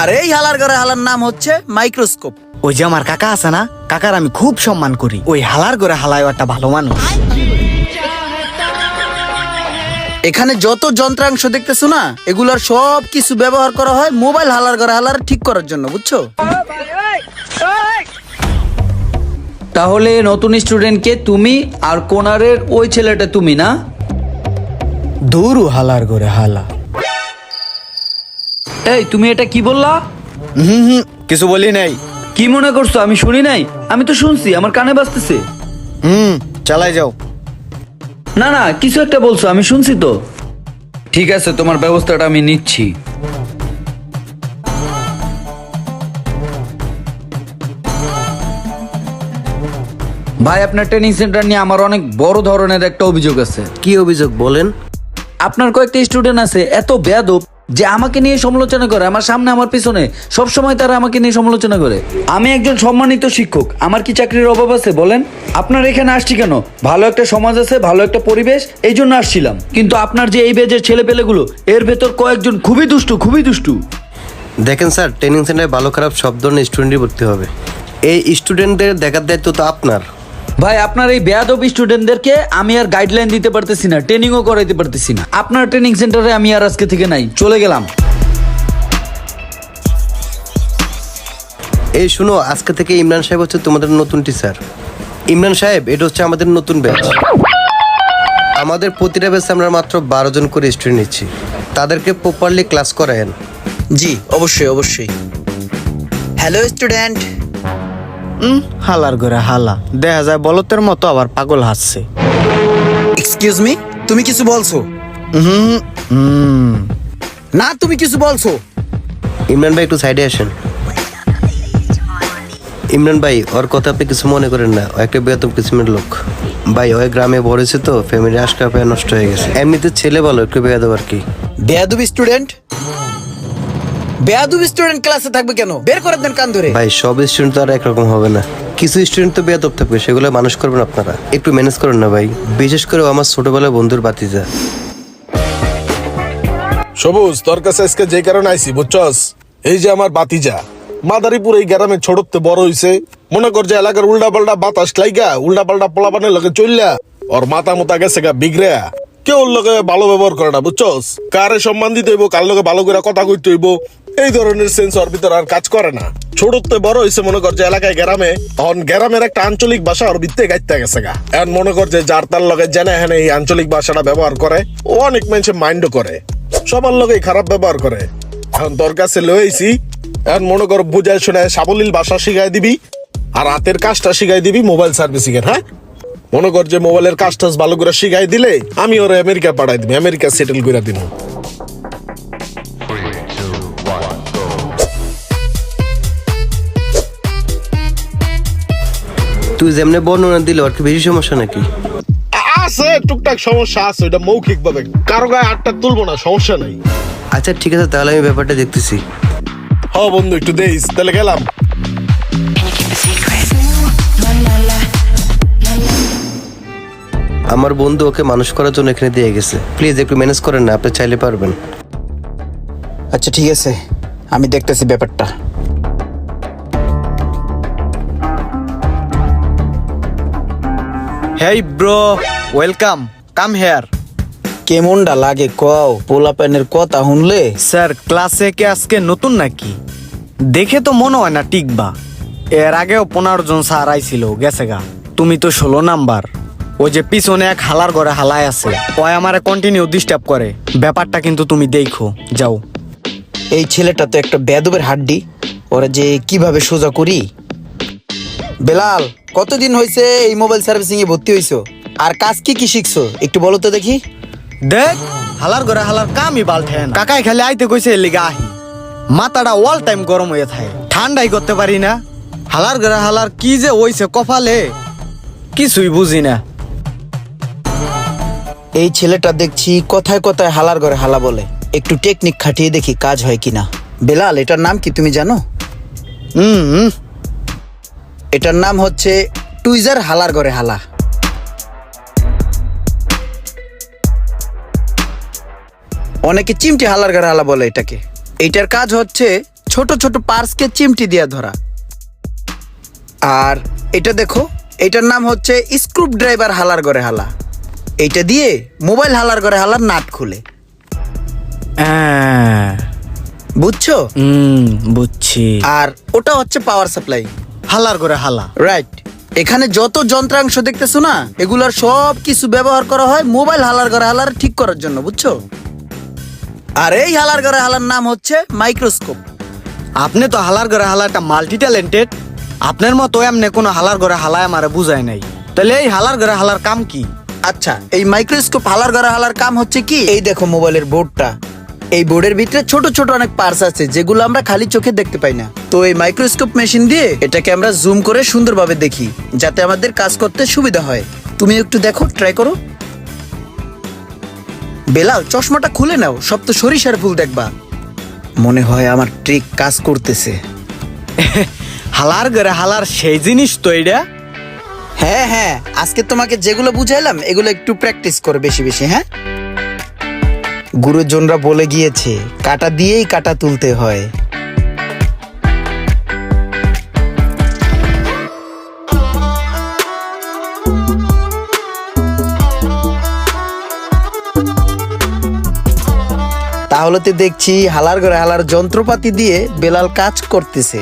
আর এই হালার ঘরে হালার নাম হচ্ছে মাইক্রোস্কোপ। ওই যে আমার কাকা আছে না, কাকার আমি খুব সম্মান করি। ওই হালার ঘরে হালায় একটা ভালো মানুষ। এখানে যত যন্ত্রাংশ দেখতেছো না, এগুলোর সব কিছু ব্যবহার করা হয় মোবাইল হালার ঘরে হালার ঠিক করার জন্য, বুঝছো? তাহলে নতুন স্টুডেন্টকে তুমি আর কোনারের ওই ছেলেটা তুমি না? দৌড়ু হালার ঘরে হালা। এই তুমি এটা কি বললা? কিছু বলি নাই। কি মনে করছো আমি শুনি নাই? আমি তো শুনছি, আমার কানে বাজতেছে। চালাই যাও। না না, কিছু একটা বলছো, আমি শুনছি তো। ঠিক আছে, তোমার ব্যবস্থাটা আমি নিচ্ছি। ভাই, আপনার ট্রেনিং সেন্টার নিয়ে আমার অনেক বড় ধরনের একটা অভিযোগ আছে। কি অভিযোগ বলেন? আপনার কয়েকটা স্টুডেন্ট আছে এত বেয়াদব যে আমাকে নিয়ে সমালোচনা করে, আমার সামনে আমার পিছনে সব সময় তারা আমাকে নিয়ে সমালোচনা করে। আমি একজন সম্মানিত শিক্ষক, আমার কি চাকরির অভাব আছে বলেন? আপনার এখানে আসছি কেন? ভালো একটা সমাজ আছে, ভালো একটা পরিবেশ, এই জন্য আসছিলাম। কিন্তু আপনার যে এই বেজের ছেলেপেলেগুলো, এর ভেতর কয়েকজন খুবই দুষ্টু, খুবই দুষ্টু। দেখেন স্যার, ট্রেনিং সেন্টারে ভালো খারাপ সব ধরনের স্টুডেন্টই ভর্তি হবে। এই স্টুডেন্টদের দেখার দায়িত্ব তো আপনার। ভাই, আপনার এই বেয়াদব স্টুডেন্টদেরকে আমি আর গাইডলাইন দিতে পারতেছি না, ট্রেনিংও করাইতে পারতেছি না। আপনার ট্রেনিং সেন্টারে আমি আর আজকে থেকে নাই, চলে গেলাম। এই শুনো, আজকে থেকে ইমরান সাহেব হচ্ছে তোমাদের নতুন টিচার। ইমরান সাহেব, এটা হচ্ছে আমাদের নতুন ব্যাচ। আমাদের প্রতিটা ব্যাচে আমরা মাত্র 12 জন করে স্টুডেন্ট নিচ্ছি। তাদেরকে প্রপারলি ক্লাস করায়েন। জি অবশ্যই অবশ্যই। Hello student. হালার ঘরে হালা দেখা যায় বলতের মতো, আবার পাগল হাসছে। এক্সকিউজ মি, তুমি কিছু বলছো? না, তুমি কিছু বলছো? ইমরান ভাই, একটু সাইডে আসেন। ইমরান ভাই, ওর কথা আপনি কিছু মনে করেন না। ও একটা বেতন কিসিমের লোক ভাই। ওই গ্রামে বড়েছে তো, ফ্যামিলি আজকা পায়ে নষ্ট হয়ে গেছে। এমনিতে ছেলে বলো, একটু বেয়াদব আর কি। বেয়াদবি স্টুডেন্ট? বেয়াদবি স্টুডেন্ট ক্লাসে থাকবে কেন? বের করে দেন কান ধরে। ভাই, সব স্টুডেন্ট তো আর একরকম হবে না। কিছু স্টুডেন্ট তো বেয়াদব থাকবে, সেগুলো মানুষ করবেন আপনারা। একটু ম্যানেজ করেন না ভাই। বিশেষ করে আমার ছোটবেলার বন্ধুর বাতিজা। সবুজ, তোর কাছে আজকে যে কারণে আইসি বুঝছস, এই যে আমার বাতিজা মাদারীপুর এই গ্রামে ছোটতে বড় হইছে। মনে কর যে এলাকার উল্টা পাল্টা বাতাস লাইগা উল্টা পাল্টা পোলাপানের লগে চললা ওর মাথা মোতা গেছে গা বিগড়া। কেউ ওর লগে ভালো ব্যবহার করে না বুঝছস। কারে সম্মান দিতে হইব, কার লগে ভালো করে কথা কইতে হইব, এই ধরনের সেন্স ওর ভিতর আর কাজ করে না। ছোটতে বড় হইছে মনে কর যে এলাকায় গ্রামে, এখন গ্রামের একটা আঞ্চলিক ভাষা ওর ভিত্তে গাইতে গেছে গা। এখন মনে কর যে যার তার লগে জেনে হেনে এই আঞ্চলিক ভাষাটা ব্যবহার করে, ও অনেক মানুষের মাইন্ডও করে, সবার লগেই খারাপ ব্যবহার করে। এখন তোর কাছে লইছি, এখন মনে কর বুঝায় শুনে সাবলীল ভাষা শিখাই দিবি, আর হাতের কাজটা শিখাই দিবি মোবাইল সার্ভিসিং এর। হ্যাঁ, মনে কর যে মোবাইলের কাজটা ভালো করে শিখাই দিলে আমি ওর আমেরিকা পাঠাই দিবি, আমেরিকা সেটেল করে দিব। তুই যেমনি বর্ণনা দিলে ওর কি বেশি সমস্যা নাকি? আছে টুকটাক সমস্যা আছে, ওটা মৌখিক ভাবে, কারো গায়ে আটটা তুলবো না, সমস্যা নাই। আচ্ছা ঠিক আছে, তাহলে আমি ব্যাপারটা দেখতেছি। হ বন্ধু, একটু দেইস, তাহলে গেলাম। আমার বন্ধু ওকে মানুষ করার জন্য এখানে দিয়ে গেছে। প্লিজ একটু ম্যানেজ করেন না, আপনি চাইলে পারবেন। আচ্ছা ঠিক আছে, আমি দেখতেছি ব্যাপারটা। Hey bro, welcome, come here. কেমনটা লাগে কও? পোলাপানের কথা শুনলে স্যার, ক্লাসে কে আজকে নতুন নাকি? দেখে তো মনে হয় না টিকবা। এর আগেও 15 জন স্যার আইছিল, গেছে গা। তুমি তো 16 নাম্বার। ওই যে পিছনে এক হালার ঘরে হালায় আছে, ওই আমারে কন্টিনিউ ডিস্টার্ব করে। ব্যাপারটা কিন্তু তুমি দেখো, যাও। এই ছেলেটা তো একটা বেয়াদবের হাড্ডি, ওরা যে কিভাবে সোজা করি। বেলাল, কতদিন হয়েছে এই মোবাইল সার্ভিসিং এ ভর্তি হইছো? আর কাজ কি কি শিখছো একটু বলো তো দেখি। দেখ, হালার ঘরে হালার কামই বালঠেন। কাকাই খালি আইতে কইছে, এর লিগা আহি। মাথাটা অল টাইম গরম হয়ে থাকে, ঠান্ডাই করতে পারি না। হালার ঘরে হালার কি যে হইছে কপালে, কিছুই বুঝি না। এই ছেলেটা দেখছি কথায় কথায় হালার ঘরে হালা বলে। একটু টেকনিক খাটিয়ে দেখি কাজ হয় কিনা। বেলাল, এটার নাম কি তুমি জানো? এটার নাম হচ্ছে টুইজার হালার ঘরে হালা। অনেকে চিমটি হালার ঘরে হালা বলে এটাকে। এইটার কাজ হচ্ছে ছোট ছোট পার্সকে চিমটি দিয়ে ধরা। আর এটা দেখো, এটার নাম হচ্ছে স্ক্রু ড্রাইভার হালার ঘরে হালা। এইটা দিয়ে মোবাইল হালার ঘরে হালার নাট খুলে। বুঝছো? বুঝছি। আর ওটা হচ্ছে পাওয়ার সাপ্লাই। হালার করে হালা। রাইট। এখানে যত যন্ত্রাংশ দেখতেছো না, এগুলার সব কিছু ব্যবহার করা হয় মোবাইল হালার ঘরে হালার ঠিক করার জন্য, বুঝছো? আর এই হালার ঘরে হালার নাম হচ্ছে মাইক্রোস্কোপ। আপনি তো হালার ঘরে হালা একটা মাল্টি ট্যালেন্টেড। আপনার মতো এমনি কোনো হালার ঘরে হালায় আমারে বুঝায় নাই। তাহলে এই হালার ঘরে হালার কাম কি? আচ্ছা, এই মাইক্রোস্কোপ হালার ঘরে হালার কাম হচ্ছে কি, এই দেখো মোবাইলের বোর্ডটা, এই বোর্ডের ভিতরে ছোট ছোট অনেক পার্টস আছে যেগুলো আমরা খালি চোখে দেখতে পাই না। তো এই মাইক্রোস্কোপ মেশিন দিয়ে এটাকে আমরা জুম করে সুন্দরভাবে দেখি, যাতে আমাদের কাজ করতে সুবিধা হয়। তুমি একটু দেখো, ট্রাই করো। বেলাল, চশমাটা খুলে নাও, সব তো সরিষার ফুল দেখবা। মনে হয় আমার ট্রিক কাজ করতেছে। হালার ঘরে হালার সেই জিনিস তো এটা। হ্যাঁ হ্যাঁ, আজকে তোমাকে যেগুলো বুঝাইলাম এগুলো একটু প্র্যাকটিস করো বেশি বেশি। হ্যাঁ, গুরুজনরা বলে গিয়েছে কাটা দিয়েই কাটা তুলতে হয়। তাহলে তো দেখছি হালার ঘরে হালার যন্ত্রপাতি দিয়ে বেলাল কাজ করতেছে।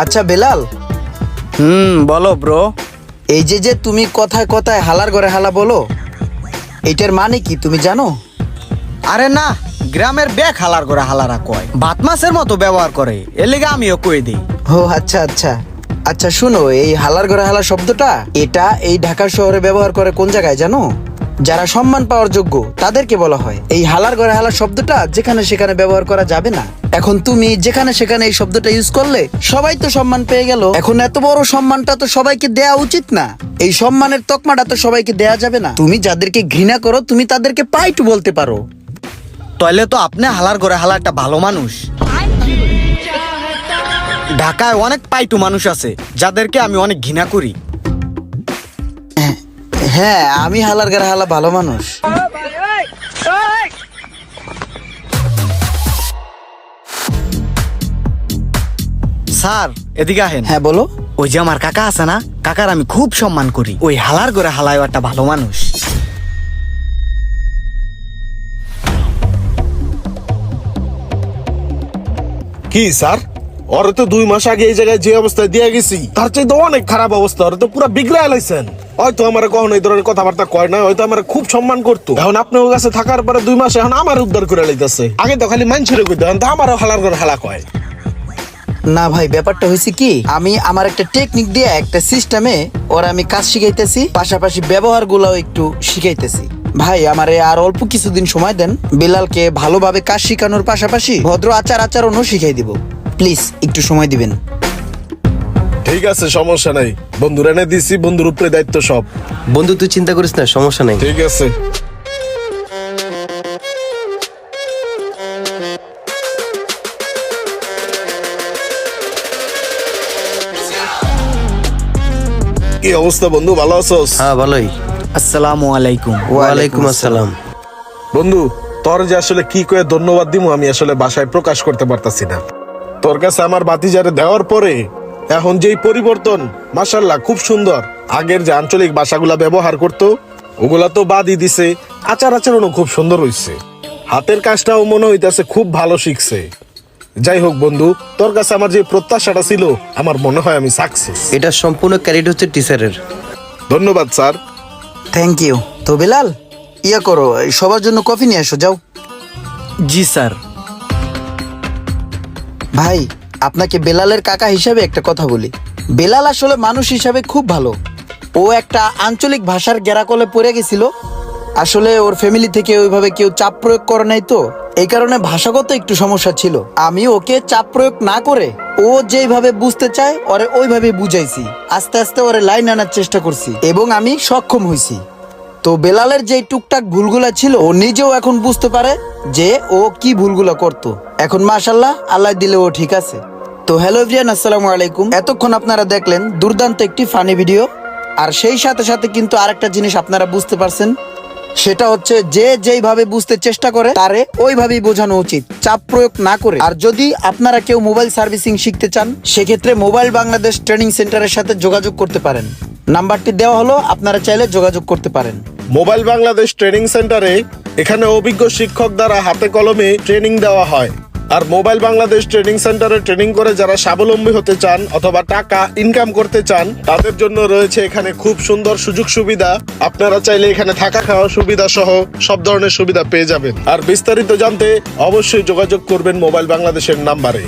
আচ্ছা বেলাল, বলো ব্রো। এই যে যে তুমি কথায় কথায় হালার ঘরে হালা বলো, এটার মানে কি তুমি জানো? আরে না, গ্রামের ব্যাগ হালার করে হালারা কয়, ভাত মাছের মতো ব্যবহার করে, এর লেগে আমিও কই দিই। ও আচ্ছা আচ্ছা আচ্ছা, শুনো, এই হালার ঘরে হালা শব্দটা এটা এই ঢাকা শহরে ব্যবহার করে কোন জায়গায় জানো? যারা সম্মান পাওয়ার যোগ্য তাদেরকে বলা হয়। এই হালার ঘরে হালা শব্দটা যেখানে সেখানে ব্যবহার করা যাবে না। এখন তুমি যেখানে সেখানে এই শব্দটা ইউজ করলে সবাই তো সম্মান পেয়ে গেল। এখন এত বড় সম্মানটা তো সবাইকে দেয়া উচিত না। এই সম্মানের তকমাটা তো সবাইকে দেয়া যাবে না। তুমি যাদেরকে ঘৃণা করো তুমি তাদেরকে পাইটু বলতে পারো। তাইলে তো আপনি হালার করে হালা একটা ভালো মানুষ। ঢাকায় অনেক পাইটু মানুষ আছে যাদেরকে আমি অনেক ঘৃণা করি। হ্যাঁ, আমি হালার ঘরে হালা ভালো মানুষ। স্যার এদিকে আহেন। হ্যাঁ বলো। ওই যে আমার কাকা আছে না, কাকার আমি খুব সম্মান করি। ওই হালার করে হালায় একটা ভালো মানুষ। কি স্যার, ওরে তো 2 মাস আগে এই জায়গায় যে অবস্থায় দিয়ে গেছি তার চাইতে অনেক খারাপ অবস্থা। ওরে তো পুরো বিগড়ে লাইছেন। হয়তো আমার কখনো এই ধরনের কথাবার্তা কয় না, হয়তো আমার খুব সম্মান করতো। এখন আপনার কাছে থাকার পরে 2 মাস এখন আমার উদ্ধার করে লাইতেছে। আগে তো খালি মানুষের কইতো, এখন তো আমারও হালার করে হালা কয়। না ভাই, ব্যাপারটা হয়েছে কি, আমি আমার একটা টেকনিক দিয়ে একটা সিস্টেমে ওরা আমি কাজ শিখাইতেছি, পাশাপাশি ব্যবহার গুলাও একটু শিখাইতেছি। ভাই আমারে আর অল্প কিছুদিন সময় দেন, বেলালকে ভালোভাবে কাজ শিখানোর পাশাপাশি ভদ্র আচার আচরণও শিখাই দিব। প্লিজ একটু সময় দিবেন। ঠিক আছে, সমস্যা নাই। বন্ধুর এনে দিছি, বন্ধুর উপরে দায়িত্ব সব। বন্ধু তুই চিন্তা করিস না, সমস্যা নেই। ঠিক আছে। কি অবস্থা বন্ধু, ভালো আছোস? হ্যাঁ ভালোই। আসসালামু আলাইকুম। ওয়ালাইকুম আসসালাম। বন্ধু, তোর যে আসলে কি করে ধন্যবাদ দিমু আমি আসলে ভাষায় প্রকাশ করতে পারতাছি না। তোর কাছে আমার বাতিজারে দেওয়ার পরে এখন যেই পরিবর্তন, মাশাআল্লাহ খুব সুন্দর। আগের যে আঞ্চলিক ভাষাগুলা ব্যবহার করতো ওগুলা তো বাদই দিছে, আচার আচরণও খুব সুন্দর হইছে। হাতের কাজটাও মনে হইতাছে খুব ভালো শিখছে। যাই হোক বন্ধু, তোর কাছে আমার যে প্রত্যাশাটা ছিল আমার মনে হয় আমি সাকসেস। এটা সম্পূর্ণ ক্রেডিট হচ্ছে টিচারের। ধন্যবাদ স্যার। Thank you. তো বেলাল, ইয়া করো, এই সবার জন্য কফি নিয়ে এসো, যাও। জি স্যার। ভাই, আপনাকে বেলালের কাকা হিসাবে একটা কথা বলি। বেলাল আসলে মানুষ হিসাবে খুব ভালো। ও একটা আঞ্চলিক ভাষার গেরাকলে পড়ে গেছিল। আসলে ওর ফ্যামিলি থেকে ওইভাবে কেউ চাপ প্রয়োগ করে নাই, তো এই কারণে ভাষাগত একটু সমস্যা ছিল। আমি ওকে চাপ প্রয়োগ না করে ও যেভাবে বুঝতে চায় ওরে ওইভাবে বুঝাইছি। আস্তে আস্তে ওরে লাইন আনার চেষ্টা করছি এবং আমি সক্ষম হয়েছি। তো বেলালের যে টুকটাক ভুলগুলা ছিল ও নিজেও এখন বুঝতে পারে যে ও কি ভুলগুলা করতো। এখন মাশাআল্লাহ, আল্লাহ দিলে ও ঠিক আছে। তো হ্যালো এভরিওয়ান, আসসালামু আলাইকুম। এতক্ষণ আপনারা দেখলেন দুর্দান্ত একটি ফানি ভিডিও। আর সেই সাথে সাথে কিন্তু আরেকটা জিনিস আপনারা বুঝতে পারছেন, সেটা হচ্ছে যে যেইভাবে বুঝতে চেষ্টা করে তারে ওইভাবেই বোঝানো উচিত, চাপ প্রয়োগ না করে। আর যদি আপনারা কেউ মোবাইল সার্ভিসিং শিখতে চান, সেক্ষেত্রে মোবাইল বাংলাদেশ ট্রেনিং সেন্টারের সাথে যোগাযোগ করতে পারেন। নাম্বারটি দেওয়া হলো, আপনারা চাইলে যোগাযোগ করতে পারেন। মোবাইল বাংলাদেশ ট্রেনিং সেন্টারে এখানে অভিজ্ঞ শিক্ষক দ্বারা হাতে কলমে ট্রেনিং দেওয়া হয়। আর মোবাইল বাংলাদেশ ট্রেনিং সেন্টারে ট্রেনিং করে যারা স্বাবলম্বী হতে চান অথবা টাকা ইনকাম করতে চান, তাদের জন্য রয়েছে এখানে খুব সুন্দর সুযোগ সুবিধা। আপনারা চাইলে এখানে থাকা খাওয়ার সুবিধা সহ সব ধরনের সুবিধা পেয়ে যাবেন। আর বিস্তারিত জানতে অবশ্যই যোগাযোগ করবেন মোবাইল বাংলাদেশের নাম্বারে।